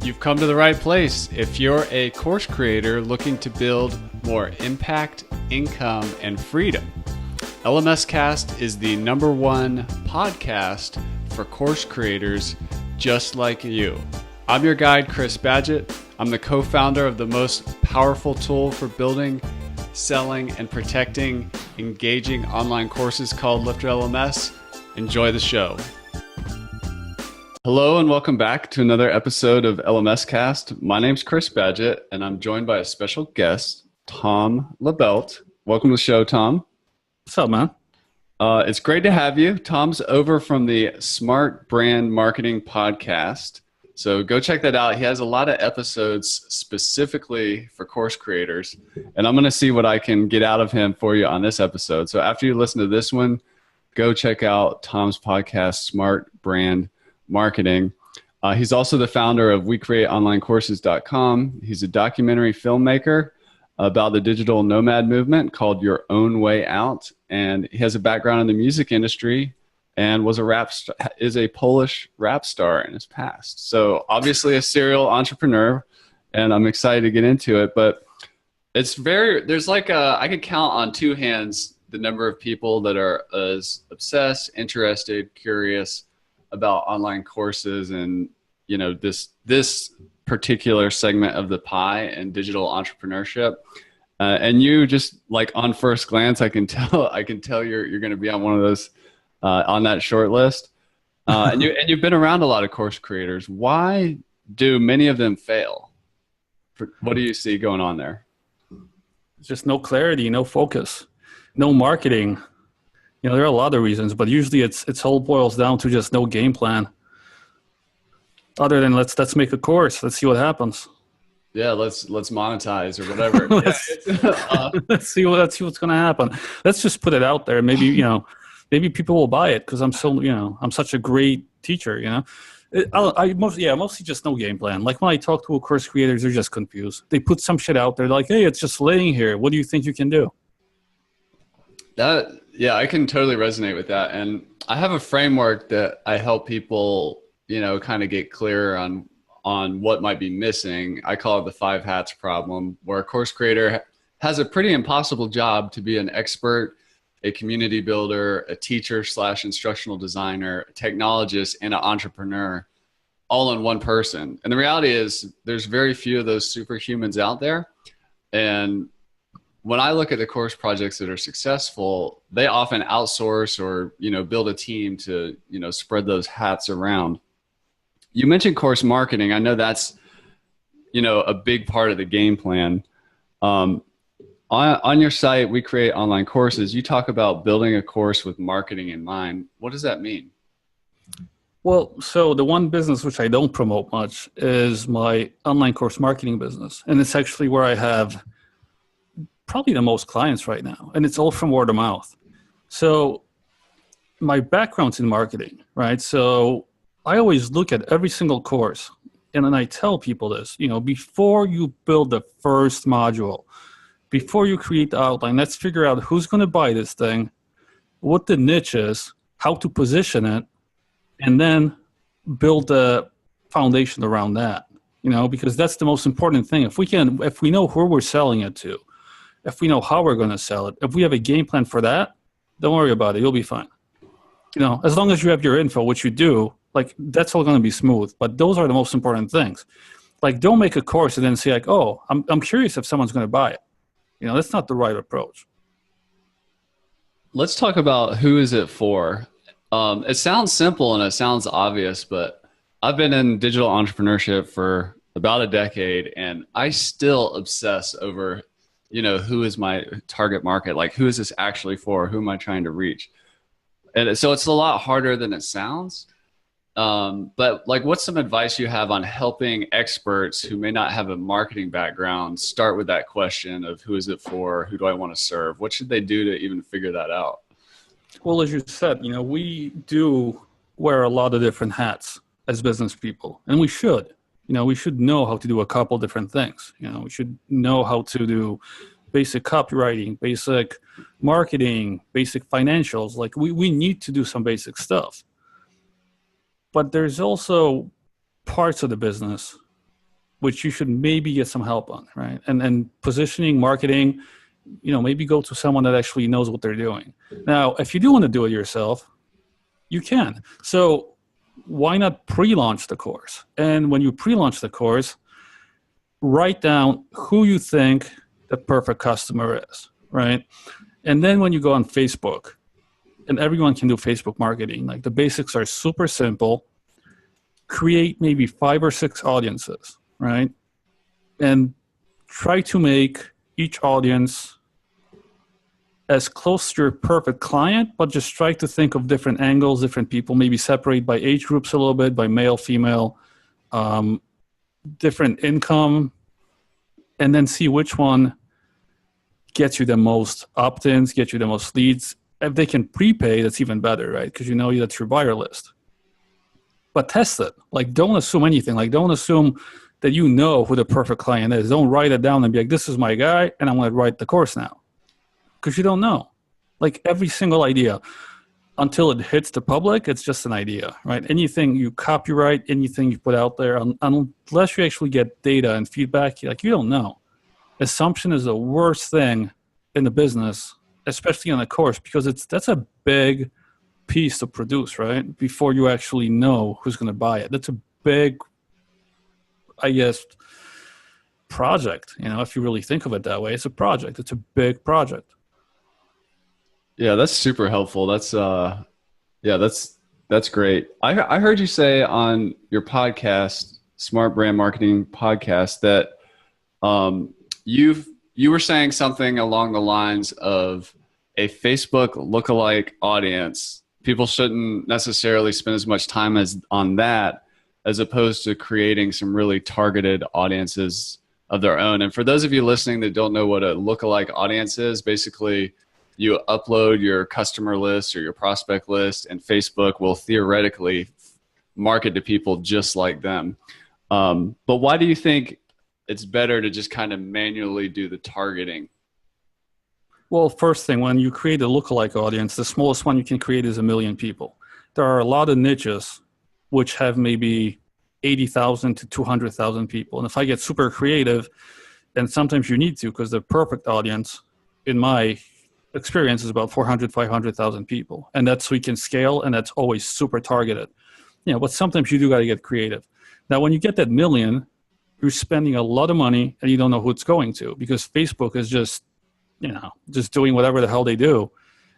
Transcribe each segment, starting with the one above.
You've come to the right place if you're a course creator looking to build more impact, income, and freedom. LMScast is the #1 podcast for course creators just like you. I'm your guide, Chris Badgett. I'm the co-founder of the most powerful tool for building, selling, and protecting engaging online courses called LifterLMS. Enjoy the show. Hello and welcome back to another episode of LMScast. My name's Chris Badgett and I'm joined by a special guest, Tom Libelt. Welcome to the show, Tom. What's up, man? It's great to have you. Tom's over from the Smart Brand Marketing Podcast. So go check that out. He has a lot of episodes specifically for course creators, and I'm going to see what I can get out of him for you on this episode. So after you listen to this one, go check out Tom's podcast, Smart Brand Marketing. He's also the founder of WeCreateOnlineCourses.com. He's a documentary filmmaker about the digital nomad movement called Your Own Way Out, and he has a background in the music industry and is a Polish rap star in his past. So obviously a serial entrepreneur, and I'm excited to get into it. But I could count on two hands the number of people that are as obsessed, interested, curious about online courses and, you know, this particular segment of the pie and digital entrepreneurship. And you just like on first glance, I can tell you're going to be on one of those on that short list. And you've been around a lot of course creators. Why do many of them fail? What do you see going on there? Just no clarity, no focus, no marketing. You know, there are a lot of reasons, but usually it's all boils down to just no game plan. Other than let's make a course, let's see what happens. Yeah, let's monetize or whatever. Let's see what's going to happen. Let's just put it out there. Maybe maybe people will buy it because I'm such a great teacher. Mostly just no game plan. Like when I talk to course creators, they're just confused. They put some shit out there like, hey, it's just laying here. What do you think you can do? I can totally resonate with that. And I have a framework that I help people, kind of get clear on what might be missing. I call it the 5 hats problem, where a course creator has a pretty impossible job to be an expert, a community builder, a teacher / instructional designer, a technologist, and an entrepreneur all in one person. And the reality is there's very few of those superhumans out there. And when I look at the course projects that are successful, they often outsource or, build a team to, spread those hats around. You mentioned course marketing. I know that's, a big part of the game plan. On your site, We Create Online Courses, you talk about building a course with marketing in mind. What does that mean? Well, so the one business which I don't promote much is my online course marketing business. And it's actually where I have probably the most clients right now. And it's all from word of mouth. So my background's in marketing, right? So I always look at every single course and then I tell people this, before you build the first module, before you create the outline, let's figure out who's going to buy this thing, what the niche is, how to position it, and then build the foundation around that, because that's the most important thing. If we know who we're selling it to, if we know how we're going to sell it, if we have a game plan for that, don't worry about it. You'll be fine. As long as you have your info, which you do, like that's all going to be smooth. But those are the most important things. Like don't make a course and then say like, oh, I'm curious if someone's going to buy it. That's not the right approach. Let's talk about who is it for. It sounds simple and it sounds obvious, but I've been in digital entrepreneurship for about a decade and I still obsess over, who is my target market? Like who is this actually for? Who am I trying to reach? And so it's a lot harder than it sounds. But like, what's some advice you have on helping experts who may not have a marketing background start with that question of who is it for? Who do I want to serve? What should they do to even figure that out? Well, as you said, we do wear a lot of different hats as business people, and we should. We should know how to do a couple different things. We should know how to do basic copywriting, basic marketing, basic financials. Like we need to do some basic stuff. But there's also parts of the business which you should maybe get some help on, right? And positioning, marketing, maybe go to someone that actually knows what they're doing. Now, if you do want to do it yourself, you can. So why not pre-launch the course? And when you pre-launch the course, write down who you think the perfect customer is, right? And then when you go on Facebook, and everyone can do Facebook marketing, like the basics are super simple. Create maybe 5 or 6 audiences, right? And try to make each audience as close to your perfect client, but just try to think of different angles, different people, maybe separate by age groups a little bit, by male, female, different income, and then see which one gets you the most opt-ins, gets you the most leads. If they can prepay, that's even better, right? Because that's your buyer list. But test it. Like, don't assume anything. Like, don't assume that you know who the perfect client is. Don't write it down and be like, this is my guy, and I'm going to write the course now. Because you don't know. Like, every single idea, until it hits the public, it's just an idea, right? Anything you copyright, anything you put out there, unless you actually get data and feedback, you don't know. Assumption is the worst thing in the business, especially on a course, because that's a big piece to produce, right? Before you actually know who's going to buy it. That's a big, I guess, project. If you really think of it that way, it's a project. It's a big project. Yeah, that's super helpful. That's that's great. I heard you say on your podcast, Smart Brand Marketing Podcast, that you were saying something along the lines of a Facebook lookalike audience. People shouldn't necessarily spend as much time on that as opposed to creating some really targeted audiences of their own. And for those of you listening that don't know what a lookalike audience is, basically you upload your customer list or your prospect list, and Facebook will theoretically market to people just like them. But why do you think it's better to just kind of manually do the targeting? Well, first thing, when you create a lookalike audience, the smallest one you can create is 1 million people. There are a lot of niches which have maybe 80,000 to 200,000 people. And if I get super creative, and sometimes you need to, because the perfect audience, in my experience, is about 400, 500,000 people. And that's so we can scale, and that's always super targeted. But sometimes you do got to get creative. Now, when you get that million, you're spending a lot of money, and you don't know who it's going to, because Facebook is just doing whatever the hell they do,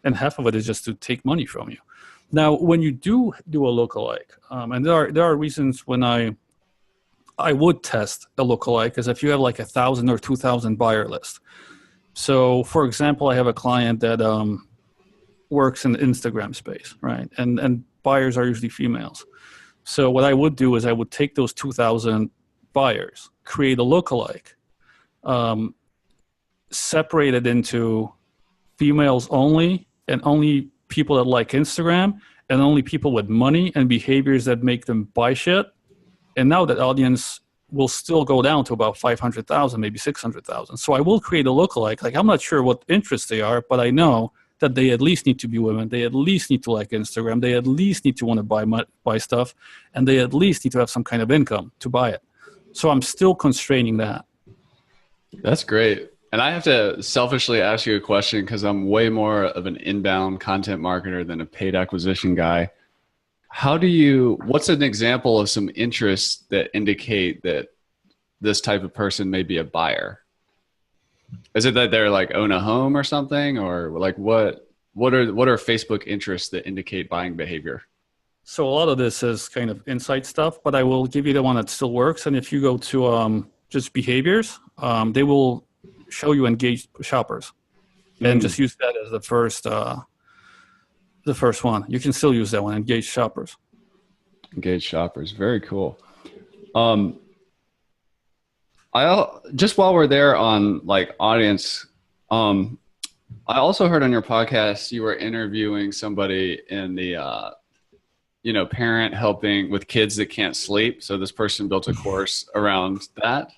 and half of it is just to take money from you. Now, when you do a lookalike, and there are reasons when I would test a lookalike, is if you have like 1,000 or 2,000 buyer list. So, for example, I have a client that works in the Instagram space, right? And buyers are usually females. So what I would do is I would take those 2,000 buyers, create a lookalike, separate it into females only, and only people that like Instagram, and only people with money and behaviors that make them buy shit. And now that audience will still go down to about 500,000, maybe 600,000. So I will create a lookalike. Like, I'm not sure what interests they are, but I know that they at least need to be women. They at least need to like Instagram. They at least need to want to buy stuff, and they at least need to have some kind of income to buy it. So I'm still constraining that. That's great. And I have to selfishly ask you a question, because I'm way more of an inbound content marketer than a paid acquisition guy. What's an example of some interests that indicate that this type of person may be a buyer? Is it that they're like own a home or something, or like what are Facebook interests that indicate buying behavior? So a lot of this is kind of insight stuff, but I will give you the one that still works. And if you go to just behaviors, they will show you engaged shoppers, and just use that as the first one. You can still use that one, engaged shoppers. Engaged shoppers, very cool. Just while we're there on like audience, I also heard on your podcast you were interviewing somebody in the parent helping with kids that can't sleep. So this person built a course around that.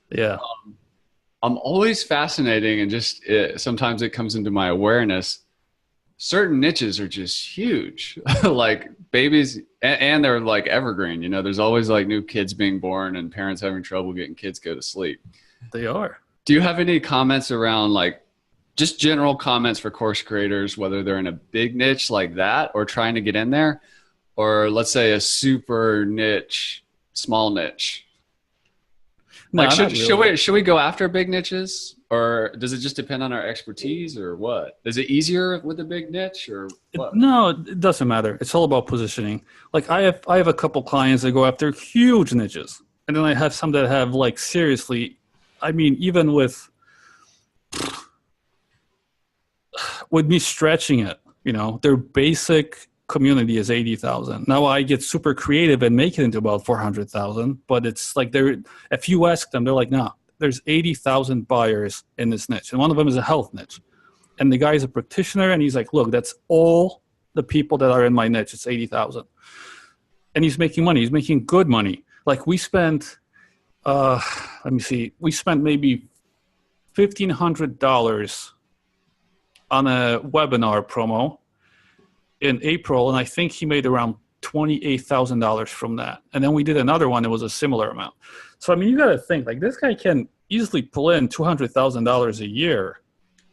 Yeah. I'm always fascinating, and sometimes it comes into my awareness. Certain niches are just huge. Like babies, and they're like evergreen. You know, there's always like new kids being born and parents having trouble getting kids go to sleep. They are. Do you have any comments around like just general comments for course creators, whether they're in a big niche like that or trying to get in there, or let's say a super niche, small niche? No, Like, not really. should we go after big niches, or does it just depend on our expertise, or what? Is it easier with a big niche, or what? No, it doesn't matter. It's all about positioning. Like I have a couple clients that go after huge niches, and then I have some that have like seriously. I mean, even with me stretching it, you know, their basic community is 80,000. Now I get super creative and make it into about 400,000, but it's like if you ask them, they're like, no, there's 80,000 buyers in this niche. And one of them is a health niche. And the guy is a practitioner and he's like, look, that's all the people that are in my niche. It's 80,000. And he's making money. He's making good money. Like we spent, let me see, we spent maybe $1,500 on a webinar promo in April, and I think he made around $28,000 from that. And then we did another one that was a similar amount. So I mean, you got to think like this guy can easily pull in $200,000 a year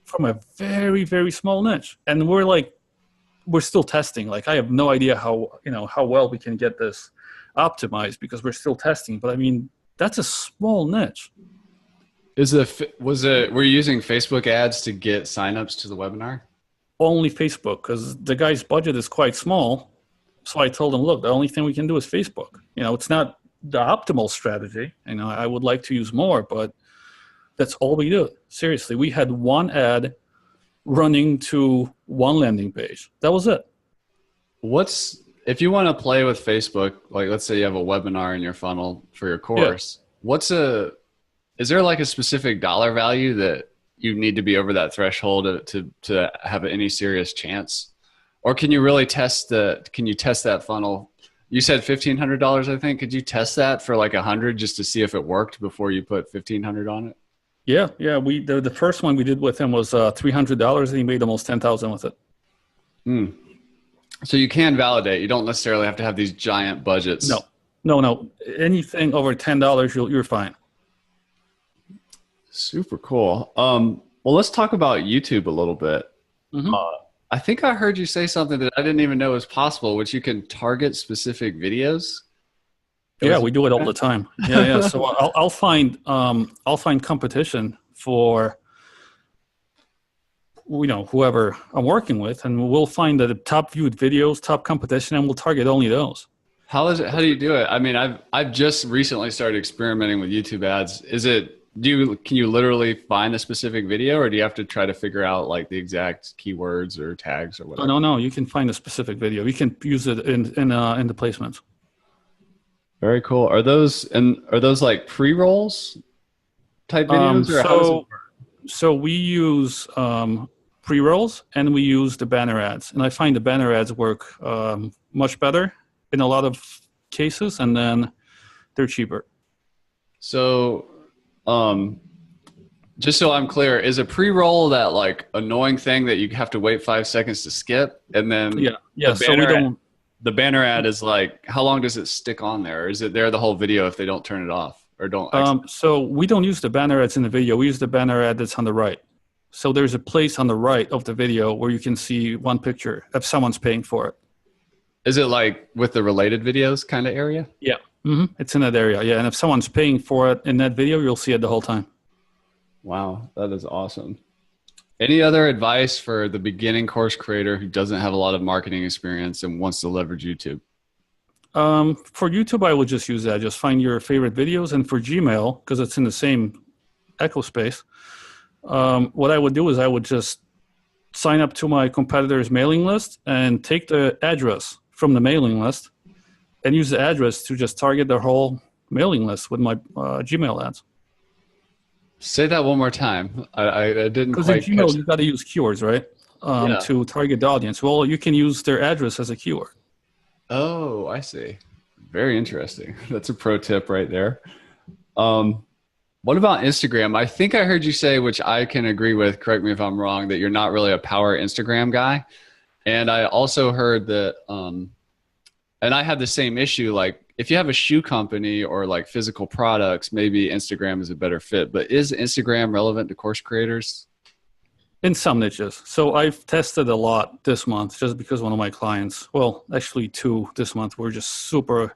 from a very, very small niche. And we're still testing. Like I have no idea how well we can get this optimized because we're still testing. But I mean, that's a small niche. Were you using Facebook ads to get signups to the webinar? Only Facebook, because the guy's budget is quite small. So I told him, look, the only thing we can do is Facebook. You know, it's not the optimal strategy. You know, I would like to use more, but that's all we do. Seriously, we had one ad running to one landing page. That was it. If you want to play with Facebook, like let's say you have a webinar in your funnel for your course, is there like a specific dollar value that you need to be over that threshold to have any serious chance? Or can you really test that funnel? You said $1,500, I think. Could you test that for like 100 just to see if it worked before you put 1,500 on it? Yeah. The first one we did with him was $300 and he made almost 10,000 with it. So you can validate. You don't necessarily have to have these giant budgets. No. Anything over $10, you're fine. Super cool. Well, let's talk about YouTube a little bit. Mm-hmm. I think I heard you say something that I didn't even know was possible, which you can target specific videos. Yeah, we do it all the time. Yeah. So I'll find competition for whoever I'm working with, and we'll find the top viewed videos, top competition, and we'll target only those. How do you do it? I mean, I've just recently started experimenting with YouTube ads. Can you literally find a specific video, or do you have to try to figure out like the exact keywords or tags or whatever? No. You can find a specific video. You can use it in the placements. Very cool. Are those like pre-rolls type videos, or how does it work? So we use pre-rolls and we use the banner ads, and I find the banner ads work much better in a lot of cases, and then they're cheaper. So. Just so I'm clear, is a pre-roll that like annoying thing that you have to wait 5 seconds to skip, and then the banner ad is like, how long does it stick on there? Or is it there the whole video if they don't turn it off or don't? So we don't use the banner ads in the video. We use the banner ad that's on the right. So there's a place on the right of the video where you can see one picture if someone's paying for it. Is it like with the related videos kind of area? Yeah. Mm-hmm. It's in that area, yeah. And if someone's paying for it in that video, you'll see it the whole time. Wow, that is awesome. Any other advice for the beginning course creator who doesn't have a lot of marketing experience and wants to leverage YouTube? For YouTube, I would just use that. Just find your favorite videos. And for Gmail, because it's in the same echo space, what I would do is I would just sign up to my competitor's mailing list and take the address from the mailing list and use the address to just target their whole mailing list with my Gmail ads. Say that one more time. I didn't quite catch. Because in Gmail, you got to use keywords, right? To target the audience. Well, you can use their address as a keyword. Oh, I see. Very interesting. That's a pro tip right there. What about Instagram? I think I heard you say, which I can agree with, correct me if I'm wrong, that you're not really a power Instagram guy. And I also heard that And I have the same issue. Like if you have a shoe company or like physical products, maybe Instagram is a better fit. But is Instagram relevant to course creators? In some niches. So I've tested a lot this month just because one of my clients, well, actually two this month, were just super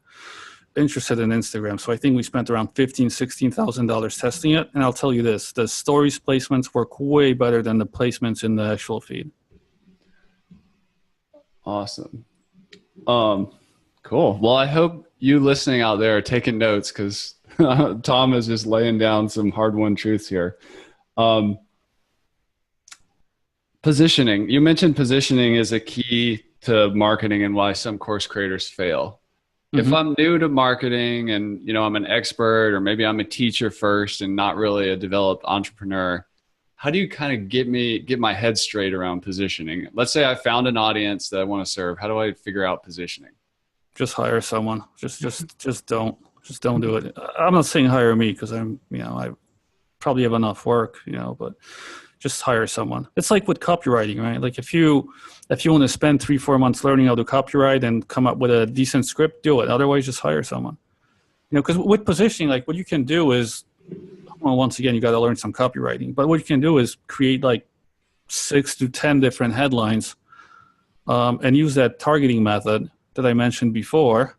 interested in Instagram. So I think we spent around $16,000 testing it. And I'll tell you this, the stories placements work way better than the placements in the actual feed. Awesome. Cool. Well, I hope you listening out there are taking notes, because Tom is just laying down some hard-won truths here. Positioning. You mentioned positioning is a key to marketing and why some course creators fail. Mm-hmm. If I'm new to marketing and, you know, I'm an expert, or maybe I'm a teacher first and not really a developed entrepreneur, how do you kind of get my head straight around positioning? Let's say I found an audience that I want to serve. How do I figure out positioning? Just hire someone. Just don't do it. I'm not saying hire me, because I probably have enough work, but just hire someone. It's like with copywriting, right? Like if you want to spend 3-4 months learning how to copyright and come up with a decent script, do it. Otherwise, just hire someone. Because with positioning, like what you can do is, well, once again, you got to learn some copywriting. But what you can do is create like 6 to 10 different headlines, and use that targeting method that I mentioned before,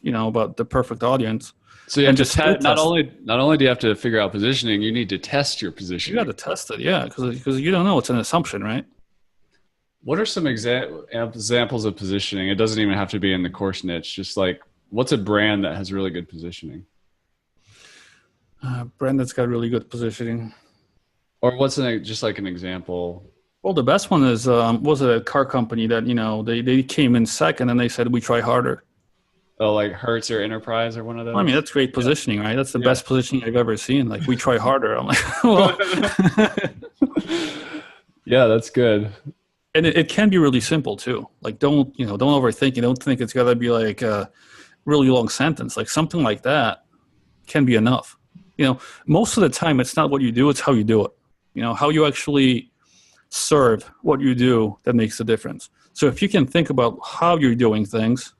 about the perfect audience. So you have to not only do you have to figure out positioning, you need to test your positioning. You got to test it, yeah, because you don't know. It's an assumption, right? What are some examples of positioning? It doesn't even have to be in the course niche. Just like, what's a brand that has really good positioning? Brand that's got really good positioning. Or what's just like an example? Well, the best one is was a car company that they came in second and they said we try harder. Oh, like Hertz or Enterprise or one of those? I mean, that's great positioning, right? That's the best positioning I've ever seen. Like, we try harder. I'm like, well. Yeah, that's good. And it can be really simple too. Like, don't overthink. You don't think it's got to be like a really long sentence. Like something like that can be enough. Most of the time it's not what you do, it's how you do it. How you actually serve what you do that makes the difference. So if you can think about how you're doing things,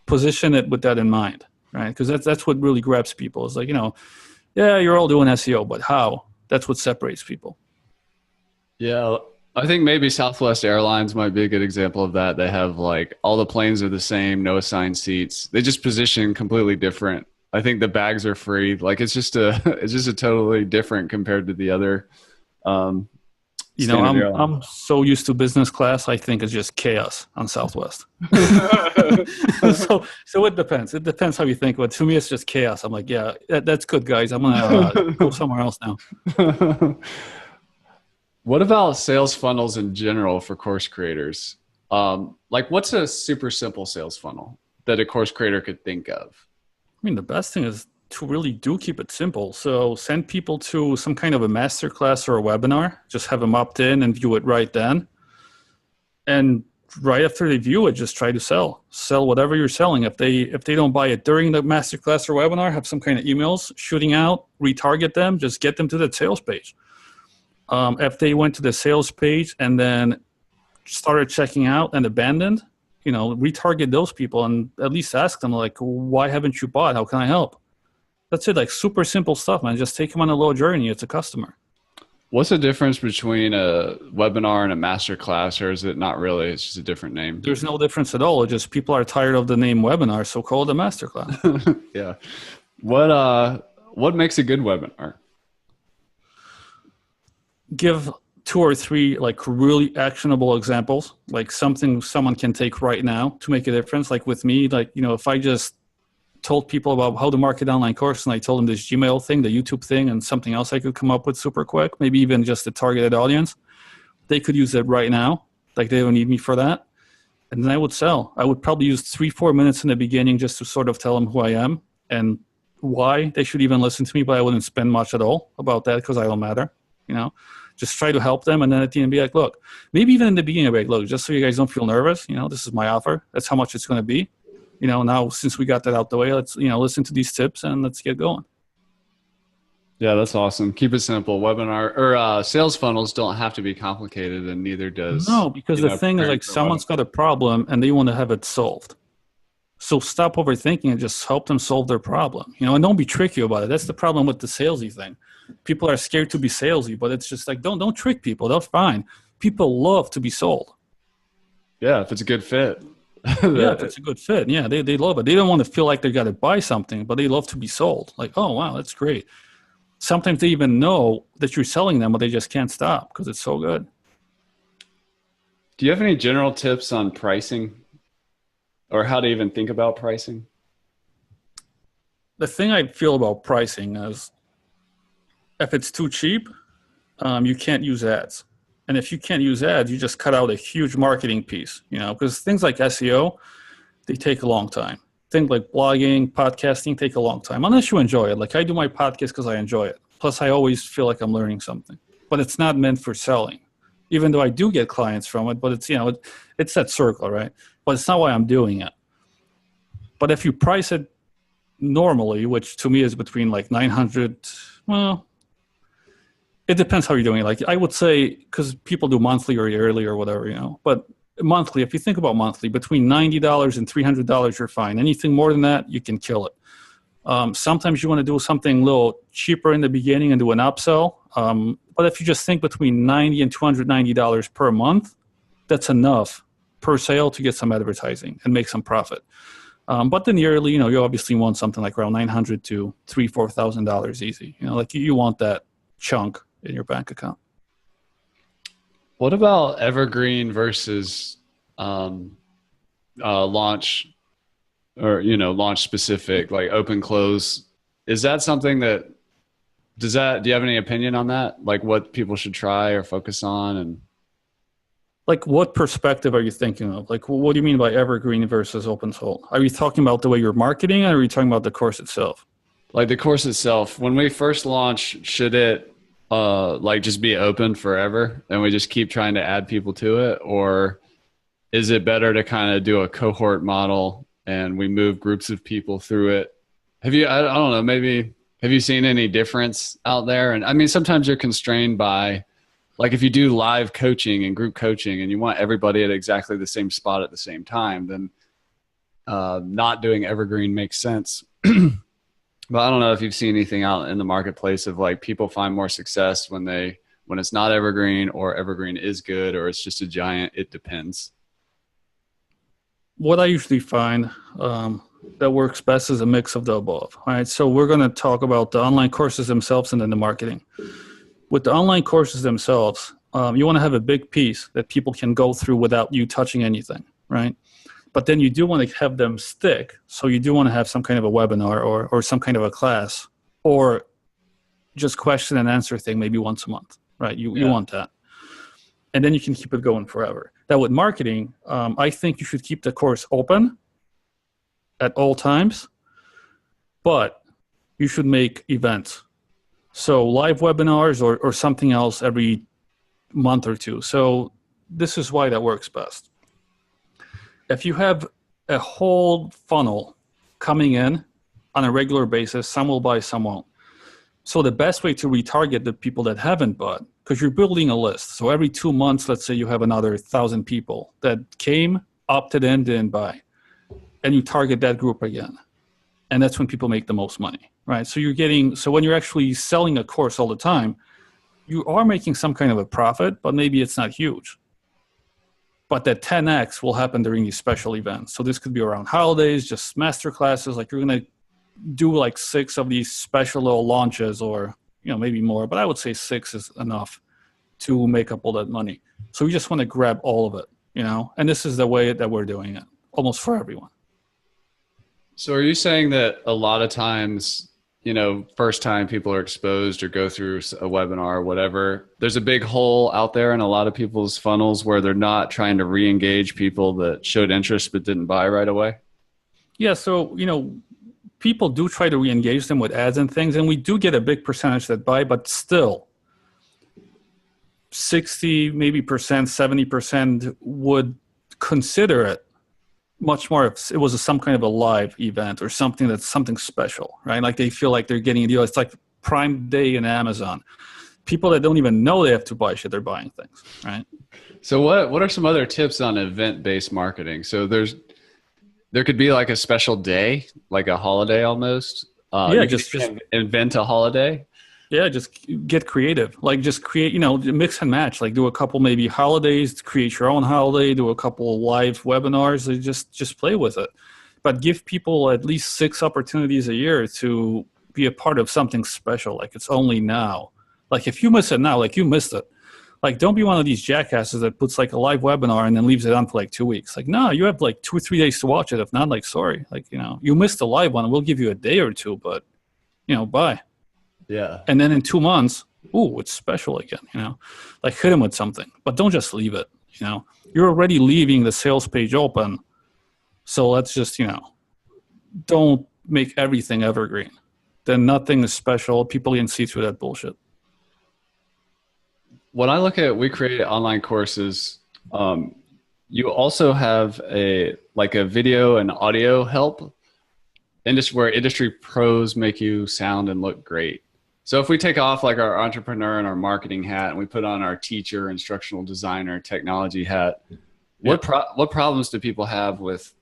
position it with that in mind, right? Because that's what really grabs people. It's like, yeah, you're all doing SEO, but how? That's what separates people. Yeah, I think maybe Southwest Airlines might be a good example of that. They have like all the planes are the same, no assigned seats. They just position completely different. I think the bags are free. Like it's just a totally different compared to the other. I'm so used to business class. I think it's just chaos on Southwest. So it depends. It depends how you think. But to me, it's just chaos. I'm like, yeah, that's good, guys. I'm gonna go somewhere else now. What about sales funnels in general for course creators? Like, what's a super simple sales funnel that a course creator could think of? I mean, the best thing is to really do keep it simple. So send people to some kind of a masterclass or a webinar. Just have them opt in and view it right then. And right after they view it, just try to sell whatever you're selling. If they don't buy it during the masterclass or webinar, have some kind of emails shooting out, retarget them, just get them to that sales page. If they went to the sales page and then started checking out and abandoned, retarget those people and at least ask them, like, why haven't you bought? How can I help? That's it. Like super simple stuff, man. Just take them on a little journey. It's a customer. What's the difference between a webinar and a master class, or is it not really? It's just a different name. There's no difference at all. It's just people are tired of the name webinar, so call it a master class. Yeah. What makes a good webinar? Give 2 or 3 like really actionable examples, like something someone can take right now to make a difference. Like with me, like, if I just told people about how to market online course and I told them this Gmail thing, the YouTube thing, and something else I could come up with super quick, maybe even just a targeted audience, they could use it right now. Like they don't need me for that. And then I would sell. I would probably use 3-4 minutes in the beginning just to sort of tell them who I am and why they should even listen to me, but I wouldn't spend much at all about that because I don't matter, Just try to help them, and then at the end be like, look, maybe even in the beginning, be like, look, just so you guys don't feel nervous, this is my offer. That's how much it's going to be. Now since we got that out the way, let's, listen to these tips and let's get going. Yeah, that's awesome. Keep it simple. Webinar or sales funnels don't have to be complicated, and neither does. No, because the thing is, like, someone's got a problem and they want to have it solved. So stop overthinking and just help them solve their problem, and don't be tricky about it. That's the problem with the salesy thing. People are scared to be salesy, but it's just like, don't trick people. They're fine. People love to be sold. Yeah, if it's a good fit. Yeah, if it's a good fit. Yeah, they love it. They don't want to feel like they got to buy something, but they love to be sold. Like, oh, wow, that's great. Sometimes they even know that you're selling them, but they just can't stop because it's so good. Do you have any general tips on pricing or how to even think about pricing? The thing I feel about pricing is if it's too cheap, you can't use ads. And if you can't use ads, you just cut out a huge marketing piece, because things like SEO, they take a long time. Things like blogging, podcasting take a long time, unless you enjoy it. Like I do my podcast because I enjoy it. Plus, I always feel like I'm learning something. But it's not meant for selling, even though I do get clients from it. But it's, it's that circle, right? But it's not why I'm doing it. But if you price it normally, which to me is between like 900, well, it depends how you're doing it. Like I would say, because people do monthly or yearly or whatever, but monthly, if you think about monthly, between $90 and $300, you're fine. Anything more than that, you can kill it. Sometimes you want to do something a little cheaper in the beginning and do an upsell. But if you just think between $90 and $290 per month, that's enough per sale to get some advertising and make some profit. But then yearly, you obviously want something like around $900 to $3,000-$4,000 easy. Like you want that chunk in your bank account. What about Evergreen versus launch or, launch specific, like open close? Is that something do you have any opinion on that? Like what people should try or focus on? And like what perspective are you thinking of? Like what do you mean by Evergreen versus open sold? Are you talking about the way you're marketing or are you talking about the course itself? Like the course itself, when we first launch, should it like just be open forever and we just keep trying to add people to it? Or is it better to kind of do a cohort model and we move groups of people through it? I don't know, maybe, have you seen any difference out there? And I mean, sometimes you're constrained by, like if you do live coaching and group coaching and you want everybody at exactly the same spot at the same time, then not doing Evergreen makes sense. But I don't know if you've seen anything out in the marketplace of like people find more success when it's not Evergreen or Evergreen is good or it's just a giant, it depends. What I usually find that works best is a mix of the above. All right. So we're going to talk about the online courses themselves and then the marketing. With the online courses themselves, you want to have a big piece that people can go through without you touching anything. Right. But then you do want to have them stick. So you do want to have some kind of a webinar or some kind of a class or just question and answer thing maybe once a month, right? You want that. And then you can keep it going forever. Now with marketing, I think you should keep the course open at all times, but you should make events. So live webinars or something else every month or two. So this is why that works best. If you have a whole funnel coming in on a regular basis, some will buy, some won't. So the best way to retarget the people that haven't bought, because you're building a list. So every 2 months, let's say you have another 1,000 people that came, opted in, didn't buy, and you target that group again. And that's when people make the most money, right? So when you're actually selling a course all the time, you are making some kind of a profit, but maybe it's not huge. But that 10x will happen during these special events. So this could be around holidays, just master classes. Like you're going to do like 6 of these special little launches or, maybe more. But I would say 6 is enough to make up all that money. So we just want to grab all of it, And this is the way that we're doing it, almost for everyone. So are you saying that a lot of times, first time people are exposed or go through a webinar or whatever, there's a big hole out there in a lot of people's funnels where they're not trying to re-engage people that showed interest but didn't buy right away? Yeah. So, people do try to re-engage them with ads and things, and we do get a big percentage that buy, but still 60, maybe 70% would consider it much more if it was some kind of a live event or something that's something special, right? Like they feel like they're getting a deal. It's like Prime Day in Amazon. People that don't even know they have to buy shit, they're buying things, right? So what are some other tips on event-based marketing? So there could be like a special day, like a holiday almost. Yeah, You could just invent a holiday. yeah, just get creative. Like just create, mix and match. Like do a couple maybe holidays, create your own holiday, do a couple live webinars, and just play with it. But give people at least 6 opportunities a year to be a part of something special. Like it's only now. Like if you miss it now, like you missed it. Like don't be one of these jackasses that puts like a live webinar and then leaves it on for like 2 weeks. Like no, you have like 2 or 3 days to watch it. If not, like sorry, like you missed the live one. We'll give you a day or two, but bye. Yeah. And then in 2 months, ooh, it's special again, like hit them with something, but don't just leave it, you're already leaving the sales page open. So let's just, don't make everything evergreen. Then nothing is special. People can see through that bullshit. When I look at, we create online courses, you also have a video and audio help where industry pros make you sound and look great. So if we take off like our entrepreneur and our marketing hat and we put on our teacher, instructional designer, technology hat, what problems do people have with,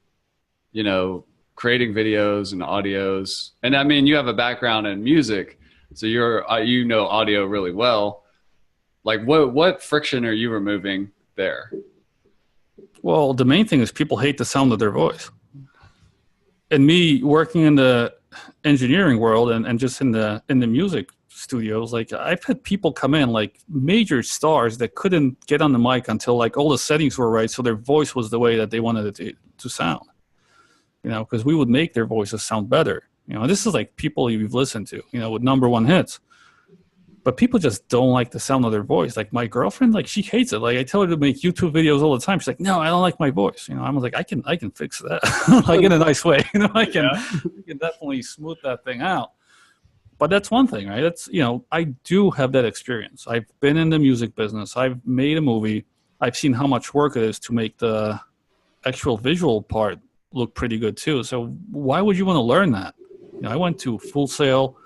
creating videos and audios? And I mean, you have a background in music, so you're, audio really well. Like what friction are you removing there? Well, the main thing is people hate the sound of their voice. And me working in the engineering world and just in the music studios, like I've had people come in like major stars that couldn't get on the mic until like all the settings were right, so their voice was the way that they wanted it to sound. Because we would make their voices sound better. This is like people you've listened to, with #1 hits. But people just don't like the sound of their voice. Like my girlfriend, like she hates it. Like I tell her to make YouTube videos all the time. She's like, no, I don't like my voice. I was like, I can fix that, like in a nice way. I can definitely smooth that thing out. But that's one thing, right? That's, I do have that experience. I've been in the music business. I've made a movie. I've seen how much work it is to make the actual visual part look pretty good too. So why would you want to learn that? I went to Full Sail.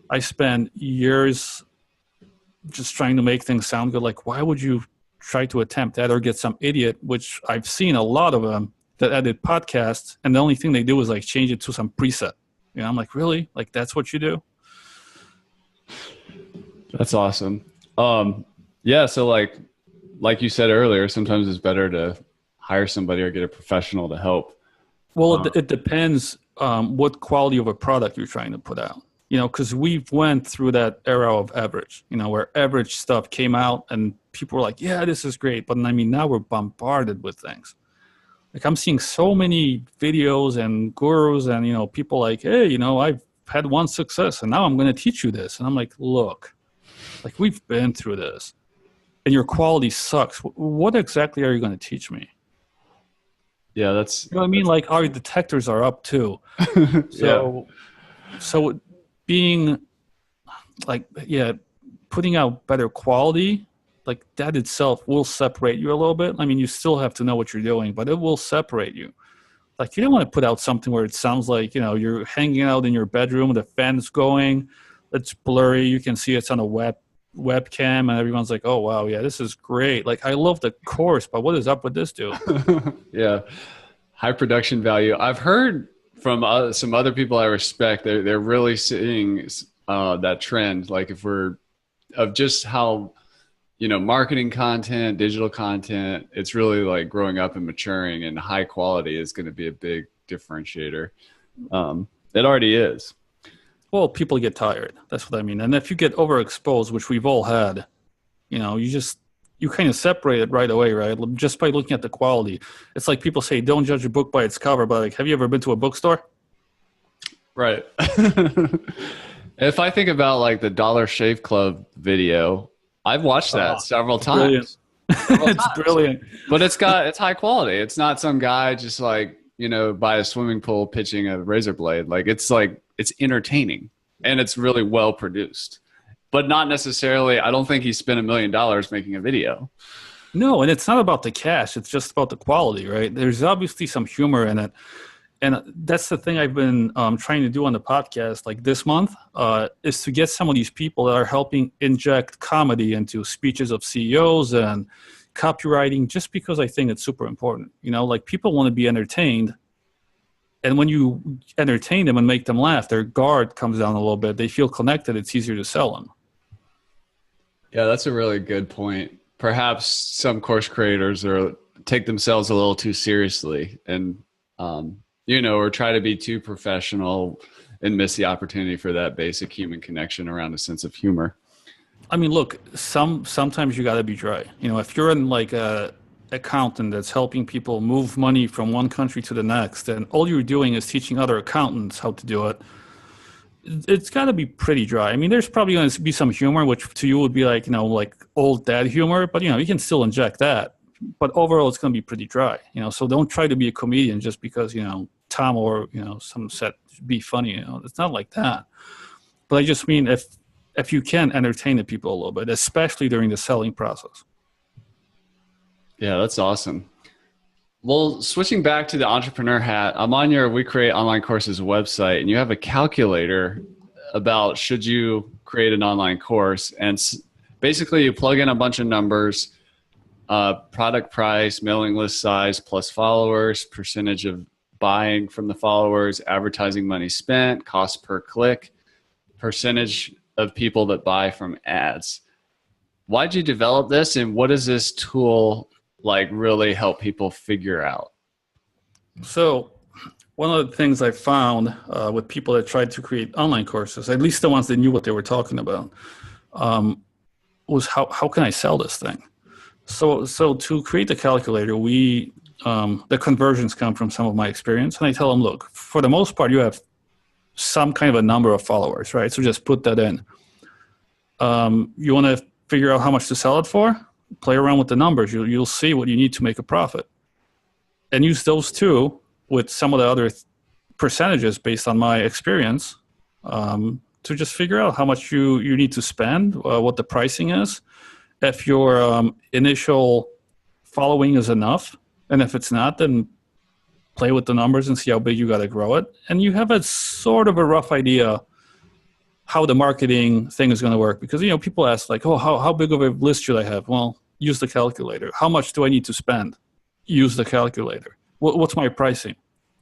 I spent years just trying to make things sound good. Like, why would you try to attempt that or get some idiot, which I've seen a lot of them that edit podcasts, and the only thing they do is like change it to some preset. I'm like, really? Like, that's what you do? That's awesome. Yeah. So like you said earlier, sometimes it's better to hire somebody or get a professional to help. Well, it depends what quality of a product you're trying to put out. Because we've went through that era of average, where average stuff came out and people were like, yeah, this is great. But I mean, now we're bombarded with things. Like I'm seeing so many videos and gurus and, people like, hey, I've had one success and now I'm going to teach you this. And I'm like, look, like we've been through this and your quality sucks. What exactly are you going to teach me? Yeah, that's, what I mean? Like our detectors are up too. So being like, putting out better quality, like that itself will separate you a little bit. I mean, you still have to know what you're doing, but it will separate you. Like you don't want to put out something where it sounds like, you're hanging out in your bedroom, the fan's going, it's blurry, you can see it's on a webcam, and everyone's like, oh, wow, yeah, this is great. Like, I love the course, but what is up with this dude? Yeah. High production value. I've heard from some other people I respect, they're really seeing that trend. Like if we're of just how, marketing content, digital content, it's really like growing up and maturing, and high quality is going to be a big differentiator. It already is. Well, people get tired. That's what I mean. And if you get overexposed, which we've all had, you kind of separate it right away, right? Just by looking at the quality. It's like people say, don't judge a book by its cover, but like, have you ever been to a bookstore? Right. If I think about like the Dollar Shave Club video, I've watched that several times. It's brilliant. But it's high quality. It's not some guy just like, by a swimming pool pitching a razor blade. Like it's entertaining and it's really well produced, but not necessarily, I don't think he spent $1 million making a video. No, and it's not about the cash. It's just about the quality, right? There's obviously some humor in it. And that's the thing I've been trying to do on the podcast, like this month, is to get some of these people that are helping inject comedy into speeches of CEOs and copywriting, just because I think it's super important. Like people want to be entertained, And when you entertain them and make them laugh, their guard comes down a little bit. They feel connected. It's easier to sell them. Yeah, that's a really good point. Perhaps some course creators take themselves a little too seriously and, or try to be too professional and miss the opportunity for that basic human connection around a sense of humor. I mean, look, sometimes you got to be dry. If you're in like a accountant that's helping people move money from one country to the next, and all you're doing is teaching other accountants how to do it, it's got to be pretty dry. I mean, there's probably going to be some humor, which to you would be like, like old dad humor, but you can still inject that. But overall, it's going to be pretty dry. So don't try to be a comedian just because Tom or some set be funny. It's not like that. But I just mean if you can entertain the people a little bit, especially during the selling process. Yeah, that's awesome. Well, switching back to the entrepreneur hat, I'm on your We Create Online Courses website, and you have a calculator about should you create an online course. And basically, you plug in a bunch of numbers, product price, mailing list size plus followers, percentage of buying from the followers, advertising money spent, cost per click, percentage of people that buy from ads. Why'd you develop this, and what does this tool really help people figure out? So one of the things I found with people that tried to create online courses, at least the ones that knew what they were talking about, was how can I sell this thing? So to create the calculator, the conversions come from some of my experience, and I tell them, look, for the most part, you have some kind of a number of followers, right? So just put that in. You want to figure out how much to sell it for? Play around with the numbers. You'll see what you need to make a profit, and use those two with some of the other percentages based on my experience to just figure out how much you need to spend, what the pricing is, if your initial following is enough, and if it's not, then play with the numbers and see how big you got to grow it, and you have a sort of a rough idea how the marketing thing is going to work. Because people ask like, oh, how big of a list should I have? Well, use the calculator. How much do I need to spend? Use the calculator. What's my pricing?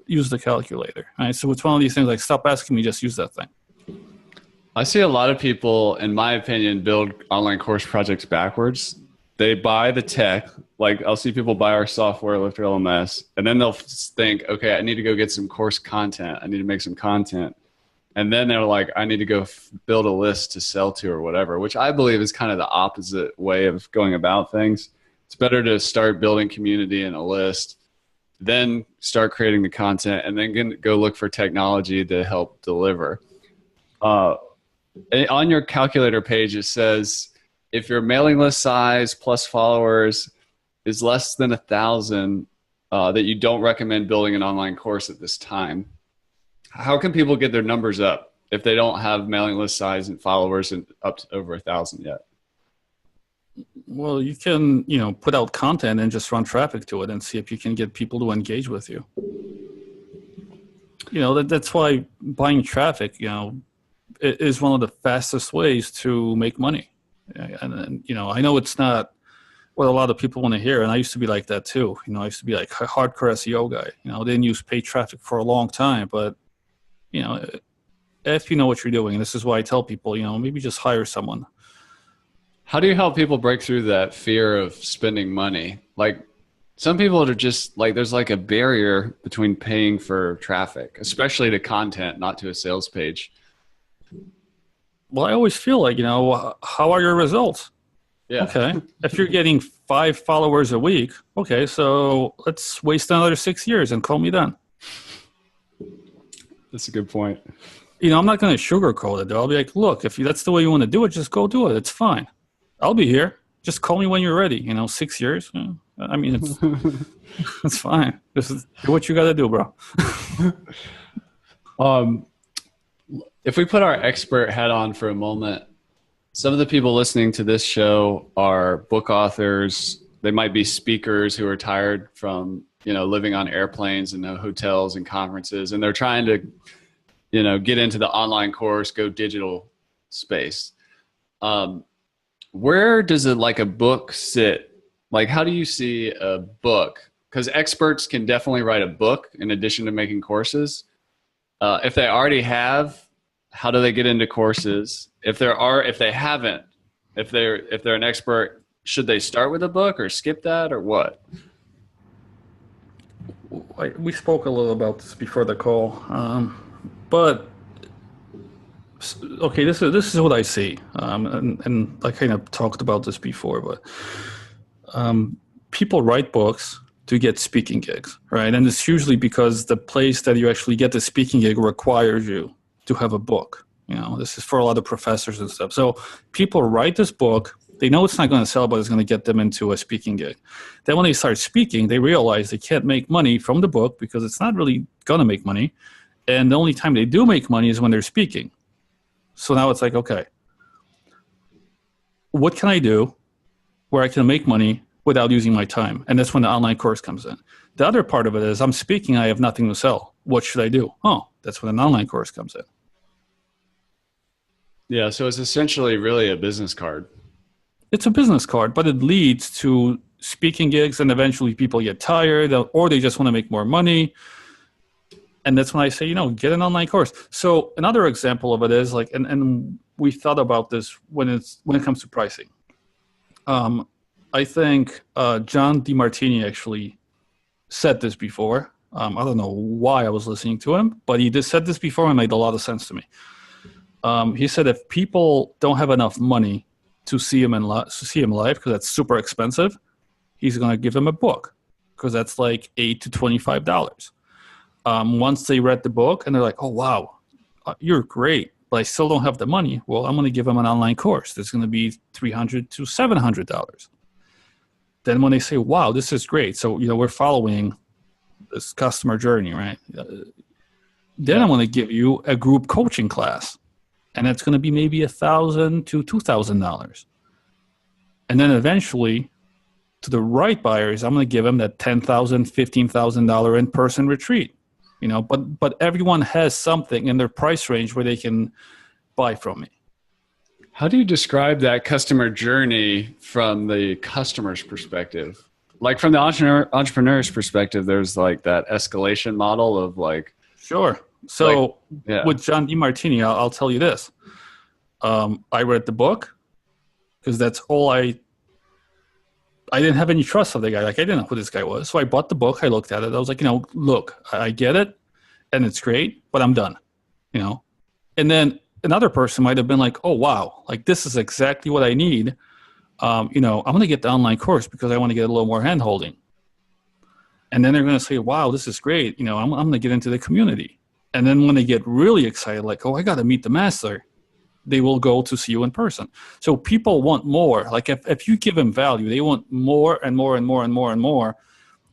Use the calculator. All right. So it's one of these things like, stop asking me, just use that thing. I see a lot of people, in my opinion, build online course projects backwards. They buy the tech. Like I'll see people buy our software, LifterLMS, and then they'll think, okay, I need to go get some course content. I need to make some content. And then they're like, I need to go build a list to sell to or whatever, which I believe is kind of the opposite way of going about things. It's better to start building community and a list, then start creating the content, and then go look for technology to help deliver. On your calculator page, it says if your mailing list size plus followers is less than 1,000, that you don't recommend building an online course at this time. How can people get their numbers up if they don't have mailing list size and followers and up to over 1,000 yet? Well, you can, put out content and just run traffic to it and see if you can get people to engage with you. That's why buying traffic, is one of the fastest ways to make money. And I know it's not what a lot of people want to hear, and I used to be like that too. I used to be like a hardcore SEO guy. I didn't use paid traffic for a long time, but if you know what you're doing, and this is why I tell people, maybe just hire someone. How do you help people break through that fear of spending money? Like some people are just like, there's like a barrier between paying for traffic, especially to content, not to a sales page. Well, I always feel like, how are your results? Yeah. Okay. If you're getting 5 followers a week, okay, so let's waste another 6 years and call me then. That's a good point. I'm not going to sugarcoat it, though. I'll be like, look, if that's the way you want to do it, just go do it. It's fine. I'll be here. Just call me when you're ready. 6 years. I mean, it's it's fine. Just do what you got to do, bro. If we put our expert hat on for a moment, some of the people listening to this show are book authors. They might be speakers who are tired from living on airplanes and hotels and conferences, and they're trying to, get into the online course, go digital space. Where does a book sit? Like, how do you see a book because experts can definitely write a book in addition to making courses. If they already have, how do they get into courses? If they haven't, if they're an expert, should they start with a book or skip that or what? We spoke a little about this before the call, but okay, this is what I see, and I kind of talked about this before, but people write books to get speaking gigs, right? And it's usually because the place that you actually get the speaking gig requires you to have a book. This is for a lot of professors and stuff. So people write this book. They know it's not going to sell, but it's going to get them into a speaking gig. Then when they start speaking, they realize they can't make money from the book because it's not really going to make money. And the only time they do make money is when they're speaking. So now it's like, okay, what can I do where I can make money without using my time? And that's when the online course comes in. The other part of it is I'm speaking, I have nothing to sell. What should I do? Oh, that's when an online course comes in. Yeah, so it's essentially really a business card. It's a business card, but it leads to speaking gigs, and eventually people get tired or they just want to make more money. And that's when I say, get an online course. So another example of it is like, and we thought about this when it comes to pricing. I think John DeMartini actually said this before. I don't know why I was listening to him, but he just said this before and it made a lot of sense to me. He said if people don't have enough money to see him live because that's super expensive, he's going to give them a book because that's like $8 to $25. Once they read the book and they're like, oh, wow, you're great, but I still don't have the money. Well, I'm going to give them an online course that's going to be $300 to $700. Then when they say, wow, this is great. So, we're following this customer journey, right? Then I'm going to give you a group coaching class. And that's going to be maybe $1,000 to $2,000. And then eventually, to the right buyers, I'm going to give them that $10,000, $15,000 in-person retreat. But everyone has something in their price range where they can buy from me. How do you describe that customer journey from the customer's perspective? Like from the entrepreneur's perspective, there's like that escalation model of like. Sure. So with John DeMartini, I'll tell you this. I read the book because that's all I didn't have any trust of the guy. Like I didn't know who this guy was. So I bought the book. I looked at it. I was like, look, I get it and it's great, but I'm done, And then another person might have been like, oh, wow, like this is exactly what I need. I'm going to get the online course because I want to get a little more hand holding. And then they're going to say, wow, this is great. I'm going to get into the community. And then when they get really excited, like, oh, I got to meet the master, they will go to see you in person. So people want more. Like if you give them value, they want more and more and more and more and more.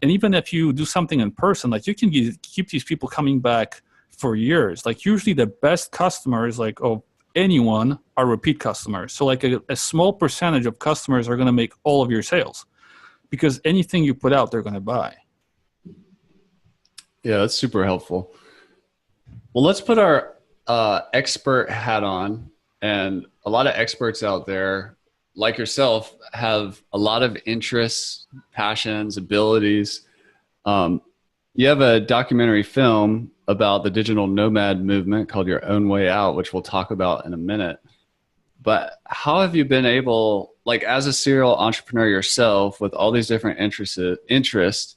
And even if you do something in person, like you can keep these people coming back for years. Like usually the best customers, like of anyone, are repeat customers. So like a small percentage of customers are going to make all of your sales because anything you put out, they're going to buy. Yeah, that's super helpful. Well, let's put our expert hat on. And a lot of experts out there, like yourself, have a lot of interests, passions, abilities. You have a documentary film about the digital nomad movement called Your Own Way Out, which we'll talk about in a minute. But how have you been able, like as a serial entrepreneur yourself with all these different interests, there's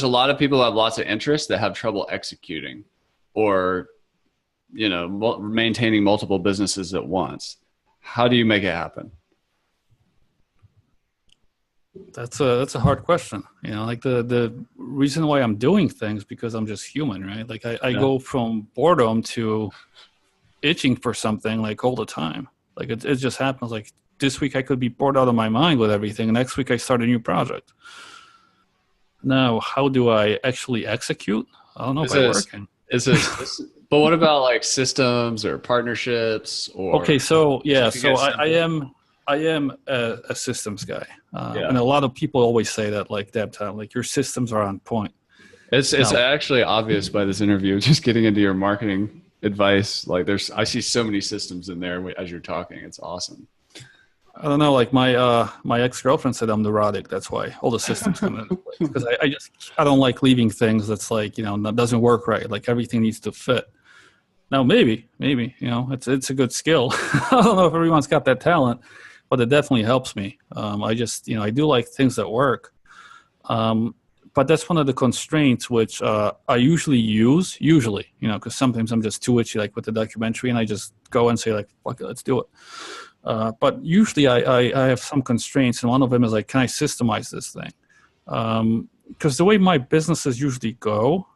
a lot of people who have lots of interests that have trouble executing or, maintaining multiple businesses at once. How do you make it happen? That's a hard question. Like the reason why I'm doing things because I'm just human, right? Like I go from boredom to itching for something like all the time. Like it just happens. Like this week I could be bored out of my mind with everything. And next week I start a new project. Now, how do I actually execute? I don't know if I'm working. But what about like systems or partnerships or? Okay, so I am a systems guy, and a lot of people always say that, like Deb, like your systems are on point. It's actually obvious by this interview. Just getting into your marketing advice, like I see so many systems in there as you're talking. It's awesome. I don't know. Like my ex-girlfriend said I'm neurotic. That's why all the systems come into place. Because I don't like leaving things that's like, that doesn't work right. Like everything needs to fit. Now maybe, it's a good skill. I don't know if everyone's got that talent, but it definitely helps me. I do like things that work. But that's one of the constraints which I usually use, because sometimes I'm just too itchy, like with the documentary, and I just go and say like, fuck it, let's do it. But usually I have some constraints, and one of them is like, can I systemize this thing? Because the way my businesses usually go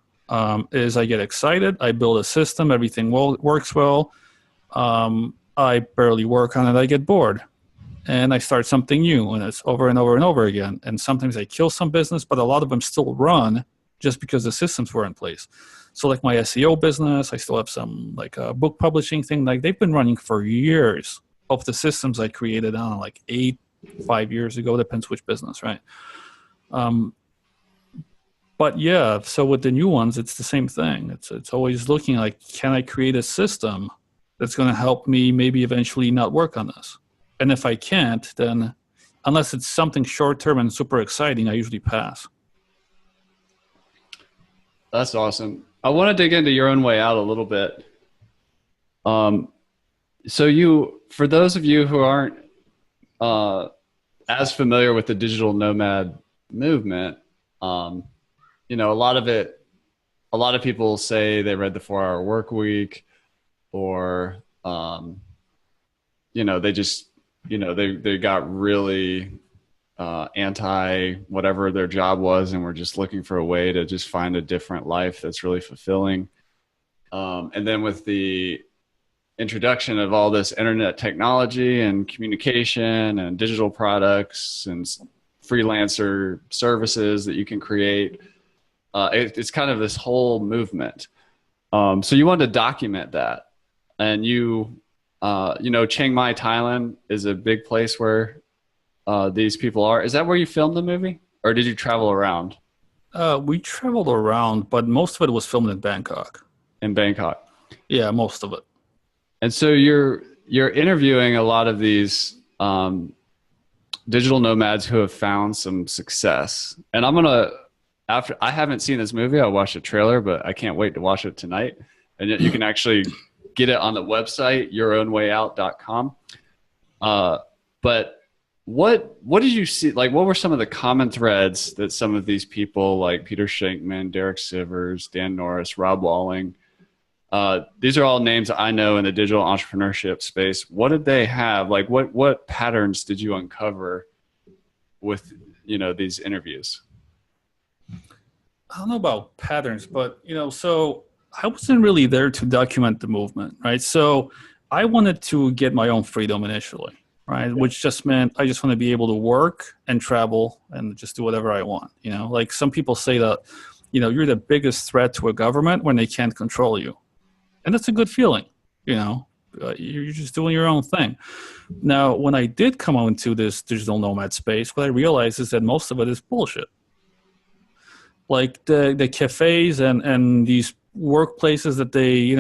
is I get excited, I build a system, everything works well, I barely work on it, I get bored. And I start something new, and it's over and over and over again. And sometimes I kill some business, but a lot of them still run just because the systems were in place. So like my SEO business, I still have some like book publishing thing. Like they've been running for years of the systems I created on like 5 years ago. Depends which business, right? But yeah, so with the new ones, it's the same thing. It's always looking like, can I create a system that's going to help me maybe eventually not work on this? And if I can't, then unless it's something short-term and super exciting, I usually pass. That's awesome. I want to dig into your own way out a little bit. For those of you who aren't as familiar with the digital nomad movement, a lot of people say they read the 4-Hour Work Week, or they just they got really anti whatever their job was, and were just looking for a way to just find a different life that's really fulfilling. And then with the introduction of all this internet technology and communication and digital products and freelancer services that you can create, it's kind of this whole movement. So you wanted to document that, and Chiang Mai, Thailand is a big place where these people are. Is that where you filmed the movie, or did you travel around? We traveled around, but most of it was filmed in Bangkok. In Bangkok. Yeah, most of it. And so you're interviewing a lot of these digital nomads who have found some success. And I haven't seen this movie. I watched a trailer, but I can't wait to watch it tonight. And you can actually get it on the website, yourownwayout.com. But what did you see? Like, what were some of the common threads that some of these people like Peter Shankman, Derek Sivers, Dan Norris, Rob Walling, these are all names I know in the digital entrepreneurship space. What did they have? Like, what patterns did you uncover with, these interviews? I don't know about patterns, but, so I wasn't really there to document the movement, right? So I wanted to get my own freedom initially, right? Which just meant I just want to be able to work and travel and just do whatever I want. Like some people say that, you're the biggest threat to a government when they can't control you. And that's a good feeling, you're just doing your own thing. Now, when I did come into this digital nomad space, what I realized is that most of it is bullshit. Like the cafes and these workplaces that they,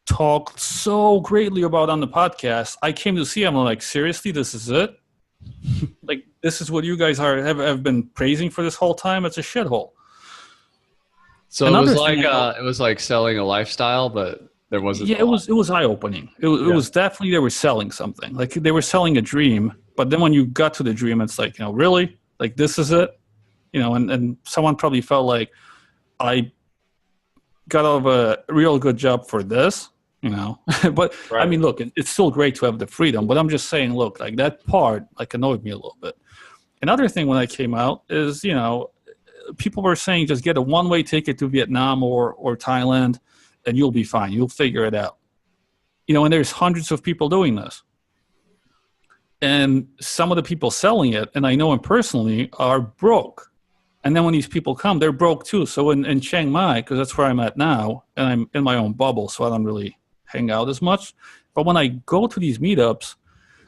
talked so greatly about on the podcast, I came to see them. I'm like, seriously, this is it? Like, this is what you guys have been praising for this whole time? It's a shithole. So it was like selling a lifestyle, but there wasn't. Yeah, it was eye opening. It was definitely, they were selling something. Like they were selling a dream, but then when you got to the dream, it's like, really? Like, this is it? And someone probably felt like I got out of a real good job for this, but right. I mean, look, it's still great to have the freedom, but I'm just saying, look, like that part, like annoyed me a little bit. Another thing when I came out is, people were saying just get a one-way ticket to Vietnam or Thailand and you'll be fine. You'll figure it out. And there's hundreds of people doing this. And some of the people selling it, and I know them personally, are broke. And then when these people come, they're broke too. So in Chiang Mai, because that's where I'm at now, and I'm in my own bubble, so I don't really hang out as much. But when I go to these meetups,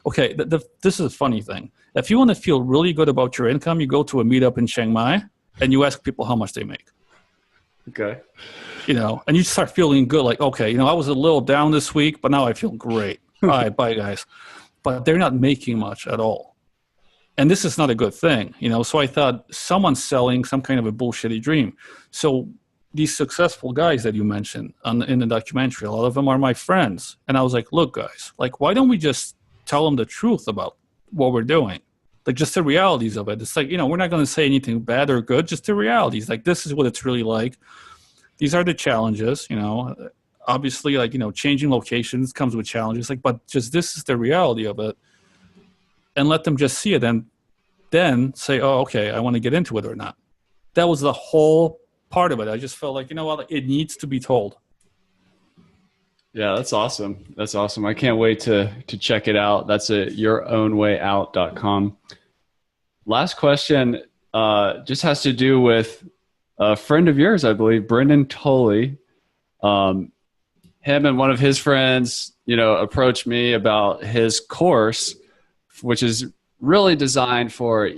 okay, this is a funny thing. If you want to feel really good about your income, you go to a meetup in Chiang Mai, and you ask people how much they make. Okay. And you start feeling good. Like, okay, I was a little down this week, but now I feel great. All right, bye guys. but they're not making much at all. And this is not a good thing, you know? So I thought someone's selling some kind of a bullshitty dream. So these successful guys that you mentioned in the documentary, a lot of them are my friends. And I was like, look, guys, like, why don't we just tell them the truth about what we're doing? Like, just the realities of it. It's like, you know, we're not going to say anything bad or good, just the realities. Like, this is what it's really like. These are the challenges, you know. Obviously, like, you know, changing locations comes with challenges. Like, but just this is the reality of it. And let them just see it and then say, oh, okay, I want to get into it or not. That was the whole part of it. I just felt like, you know what, it needs to be told. Yeah, that's awesome. That's awesome. I can't wait to check it out. That's at yourownwayout.com. Last question just has to do with a friend of yours, I believe, Brendan Tolley. Him and one of his friends, you know, approached me about his course, which is really designed for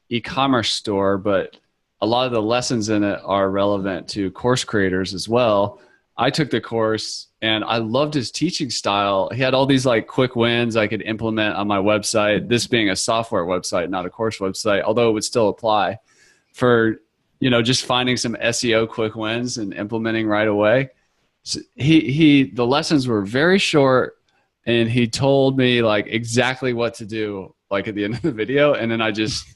e-commerce store, but a lot of the lessons in it are relevant to course creators as well. I took the course and I loved his teaching style. He had all these like quick wins I could implement on my website, this being a software website, not a course website, although it would still apply for, you know, just finding some SEO quick wins and implementing right away. So the lessons were very short, and he told me like exactly what to do, like at the end of the video. And then I just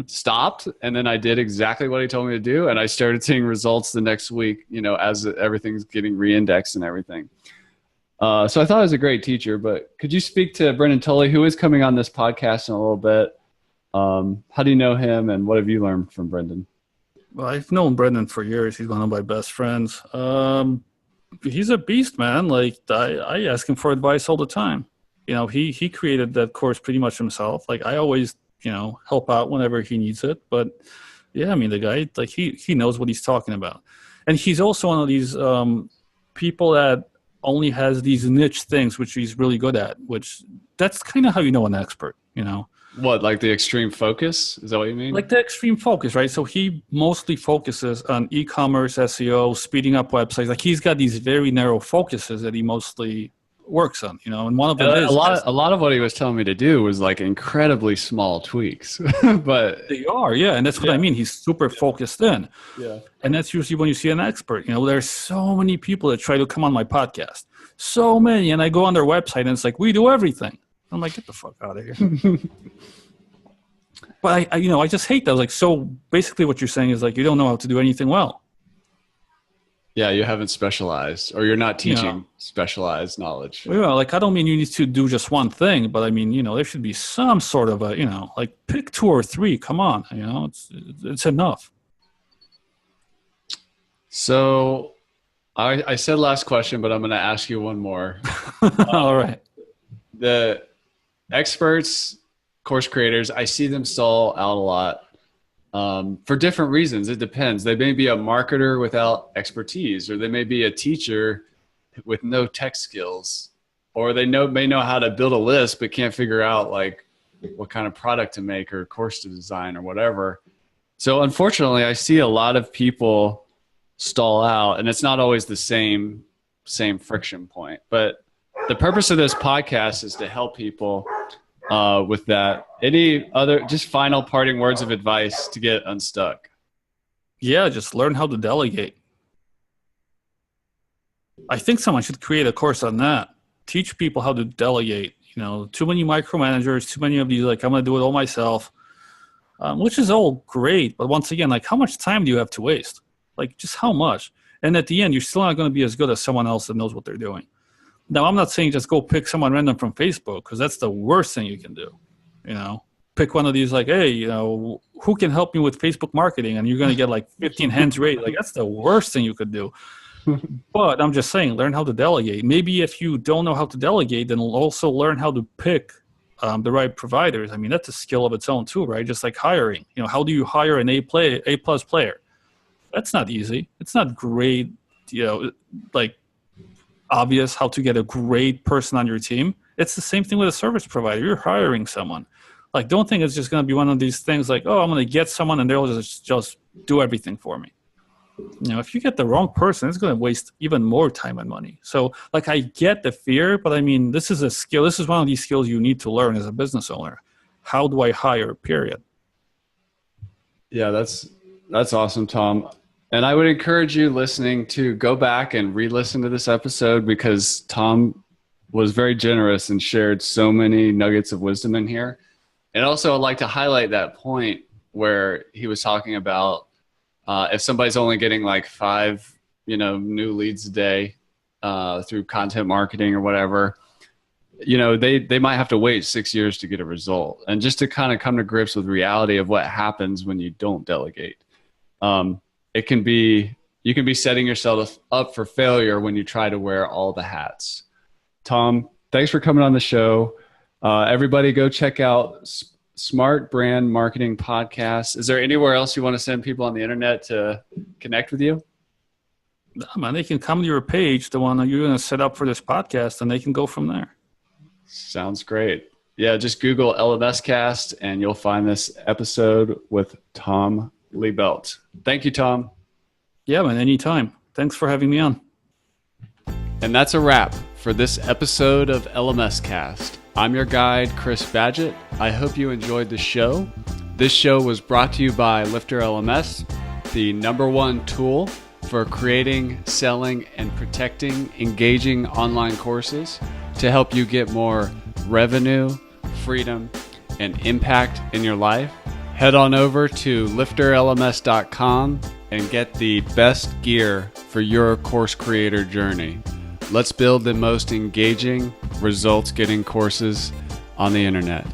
stopped, and then I did exactly what he told me to do. And I started seeing results the next week, you know, as everything's getting re-indexed and everything. So I thought he was a great teacher, but could you speak to Brendan Tolley, who is coming on this podcast in a little bit? How do you know him, and what have you learned from Brendan? Well, I've known Brendan for years. He's one of my best friends. He's a beast, man. Like, I ask him for advice all the time. You know, he created that course pretty much himself. Like, I always, you know, help out whenever he needs it. But yeah, I mean, the guy, like, he knows what he's talking about. And he's also one of these people that only has these niche things, which he's really good at, which that's kind of how you know an expert, you know. What, like the extreme focus? Is that what you mean? Like the extreme focus, right? So he mostly focuses on e-commerce, SEO, speeding up websites. Like, he's got these very narrow focuses that he mostly works on, you know. And one of them is a lot of what he was telling me to do was like incredibly small tweaks, but they are, yeah. And that's what I mean. He's super focused in. Yeah. And that's usually when you see an expert. You know, there's so many people that try to come on my podcast, so many, and I go on their website and it's like, we do everything. I'm like, get the fuck out of here. But I just hate that. Like, so basically what you're saying is like, you don't know how to do anything well. Yeah, you haven't specialized, or you're not teaching specialized knowledge. Well, like, I don't mean you need to do just one thing, but I mean, you know, there should be some sort of a, you know, like, pick 2 or 3. Come on, you know, it's enough. So I said last question, but I'm going to ask you one more. All right. The experts, course creators, I see them stall out a lot for different reasons. It depends. They may be a marketer without expertise, or they may be a teacher with no tech skills, or they may know how to build a list but can't figure out like what kind of product to make or course to design or whatever. So unfortunately, I see a lot of people stall out, and it's not always the same friction point. But the purpose of this podcast is to help people with that. Any other just final parting words of advice to get unstuck? Yeah, just learn how to delegate. I think someone should create a course on that. Teach people how to delegate. You know, too many micromanagers, too many of these, like, I'm going to do it all myself, which is all great. But once again, like, how much time do you have to waste? Like, just how much? And at the end, you're still not going to be as good as someone else that knows what they're doing. Now, I'm not saying just go pick someone random from Facebook, because that's the worst thing you can do. You know, pick one of these, like, hey, you know, who can help me with Facebook marketing? And you're going to get like 15 hands raised. Like, that's the worst thing you could do. But I'm just saying, learn how to delegate. Maybe if you don't know how to delegate, then also learn how to pick the right providers. I mean, that's a skill of its own too, right? Just like hiring. You know, how do you hire an A-plus player? That's not easy. It's not great, you know, like, obvious how to get a great person on your team. It's the same thing with a service provider. You're hiring someone. Like, don't think it's just going to be one of these things like, oh, I'm going to get someone and they'll just do everything for me. If you get the wrong person, it's going to waste even more time and money. So like, I get the fear, but I mean, this is a skill. This is one of these skills you need to learn as a business owner. How do I hire, period? Yeah, that's awesome, Tom. And I would encourage you listening to go back and re-listen to this episode, because Tom was very generous and shared so many nuggets of wisdom in here. And also I'd like to highlight that point where he was talking about if somebody's only getting like 5, new leads a day through content marketing or whatever, they might have to wait 6 years to get a result. And just to kind of come to grips with reality of what happens when you don't delegate. You can be setting yourself up for failure when you try to wear all the hats. Tom, thanks for coming on the show. Everybody go check out Smart Brand Marketing Podcast. Is there anywhere else you want to send people on the internet to connect with you? No, man, they can come to your page, the one that you're going to set up for this podcast, and they can go from there. Sounds great. Yeah, just Google LMScast and you'll find this episode with Tom Libelt. Thank you, Tom. Yeah, man, anytime. Thanks for having me on. And that's a wrap for this episode of LMScast. I'm your guide, Chris Badgett. I hope you enjoyed the show. This show was brought to you by LifterLMS, the #1 tool for creating, selling, and protecting engaging online courses to help you get more revenue, freedom, and impact in your life. Head on over to lifterlms.com and get the best gear for your course creator journey. Let's build the most engaging, results-getting courses on the internet.